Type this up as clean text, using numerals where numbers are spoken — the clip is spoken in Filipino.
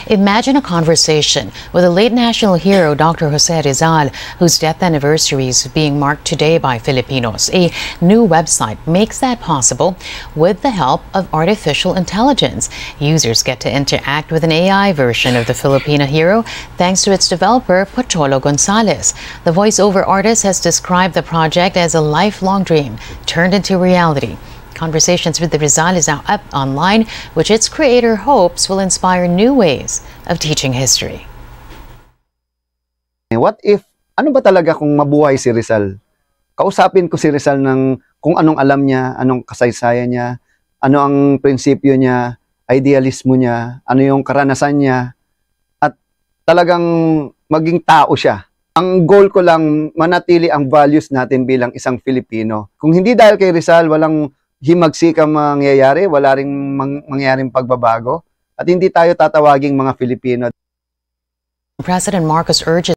Imagine a conversation with the late national hero Dr. Jose Rizal, whose death anniversary is being marked today by Filipinos. A new website makes that possible with the help of artificial intelligence. Users get to interact with an AI version of the Filipino hero thanks to its developer, Pocholo Gonzalez. The voiceover artist has described the project as a lifelong dream turned into reality. Conversations with the Rizal is now up online, which its creator hopes will inspire new ways of teaching history. What if, ano ba talaga kung mabuhay si Rizal? Kausapin ko si Rizal ng kung anong alam niya, anong kasaysayan niya, ano ang prinsipyo niya, idealismo niya, ano yung karanasan niya, at talagang maging tao siya. Ang goal ko lang, manatili ang values natin bilang isang Filipino. Kung hindi dahil kay Rizal, walang himagsikang mangyayari, wala ring mangyayaring pagbabago, at hindi tayo tatawaging mga Filipino. President Marcos urges